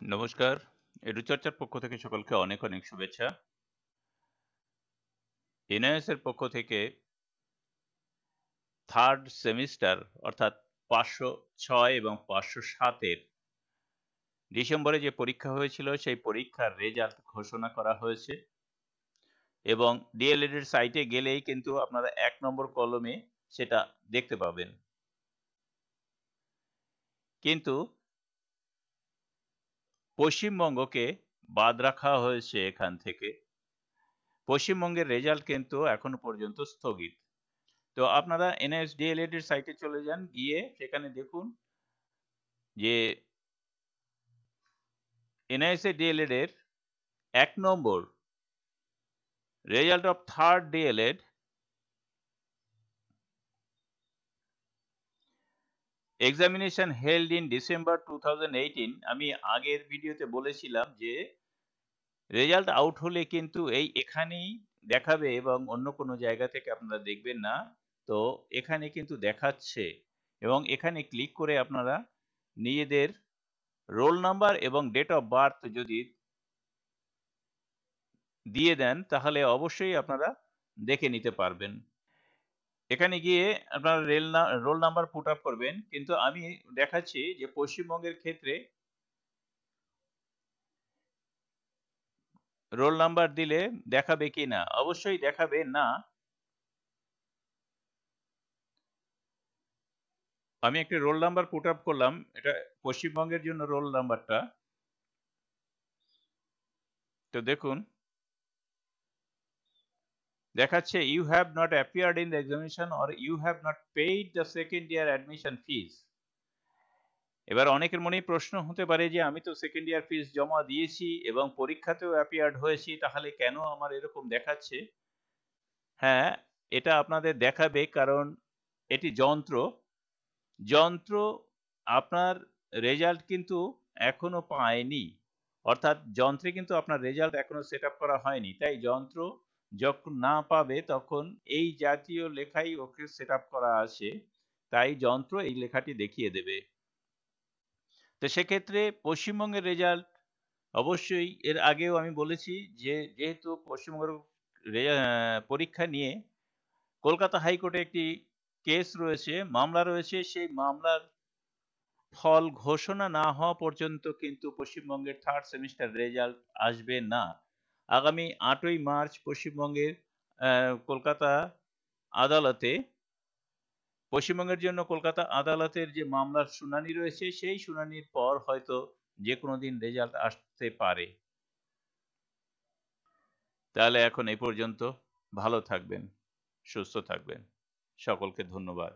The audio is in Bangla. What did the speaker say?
নমস্কার। এডুচর্চার পক্ষ থেকে সকলকে অনেক, অনেক শুভেচ্ছা। এনআইএস এর পক্ষ থেকে 3rd সেমিস্টার অর্থাৎ 506 এবং 507 এর ডিসেম্বরে যে পরীক্ষা হয়েছিল সেই পরীক্ষার রেজাল্ট ঘোষণা করা হয়েছে এবং ডিএলএড এর সাইটে গেলেই কিন্তু আপনারা ১ নম্বর কলমে সেটা দেখতে পাবেন। কিন্তু পশ্চিমবঙ্গকে বাদ রাখা হয়েছে এখান থেকে। পশ্চিমবঙ্গের রেজাল্ট কিন্তু এখনো পর্যন্ত স্থগিত। তো আপনারা এনআইএস ডিএলএড এর সাইটে চলে যান, গিয়ে সেখানে দেখুন যে এনআইএস ডিএলএড এর ১ নম্বর result of 3rd DElEd examination held in December 2018। আমি আগের ভিডিওতে বলেছিলাম যে রেজাল্ট আউট হলে কিন্তু এখানেই দেখাবে এবং অন্য কোনো জায়গা থেকে আপনারা দেখবেন না। তো এখানে কিন্তু দেখাচ্ছে এবং এখানে ক্লিক করে আপনারা নিজেদের রোল নাম্বার এবং ডেট অফ বার্থ যদি দিয়ে দেন তাহলে অবশ্যই আপনারা দেখে নিতে পারবেন। এখানে গিয়ে আপনারা রোল নাম্বার পুট আপ করবেন, কিন্তু আমি দেখাচ্ছি যে পশ্চিমবঙ্গের ক্ষেত্রে রোল নাম্বার দিলে দেখাবে কি না। অবশ্যই দেখাবে না। আমি একটি রোল নাম্বার পুট আপ করলাম, এটা পশ্চিমবঙ্গের জন্য রোল নাম্বারটা। তো দেখুন দেখাচ্ছে you have not appeared in the examination or you have not paid the second year admission fees. এবার অনেকের মনেই প্রশ্ন হতে পারে যে আমি তো সেকেন্ড ইয়ার ফিস জমা দিয়েছি এবং পরীক্ষাতেও অ্যাপিয়ার্ড হয়েছি, তাহলে কেন আমার এরকম দেখাচ্ছে? হ্যাঁ, এটা আপনাদের দেখাবে কারণ এটি যন্ত্র আপনার রেজাল্ট কিন্তু এখনো পায়নি। অর্থাৎ যন্ত্রে কিন্তু আপনার রেজাল্ট এখনো সেট আপ করা হয়নি। তাই যন্ত্র যখন না পাবে তখন এই জাতীয় লেখাই ওকে সেট আপ করা আছে। তাই যন্ত্র এই লেখাটি দেখিয়ে দেবে। তো সেক্ষেত্রে পশ্চিমবঙ্গের রেজাল্ট অবশ্যই এর আগেও আমি বলেছি যে যেহেতু পশ্চিমবঙ্গের পরীক্ষা নিয়ে কলকাতা হাইকোর্টে একটি কেস রয়েছে, মামলা রয়েছে, সেই মামলার ফল ঘোষণা না হওয়া পর্যন্ত কিন্তু পশ্চিমবঙ্গের 3rd সেমিস্টার রেজাল্ট আসবে না। আগামী 8ই মার্চ পশ্চিমবঙ্গের কলকাতা আদালতে পশ্চিমবঙ্গের জন্য কলকাতা আদালতের যে মামলার শুনানি রয়েছে সেই শুনানির পর হয়তো যে কোনো দিন রেজাল্ট আসতে পারে। তাহলে এখন এই পর্যন্ত। ভালো থাকবেন, সুস্থ থাকবেন। সকলকে ধন্যবাদ।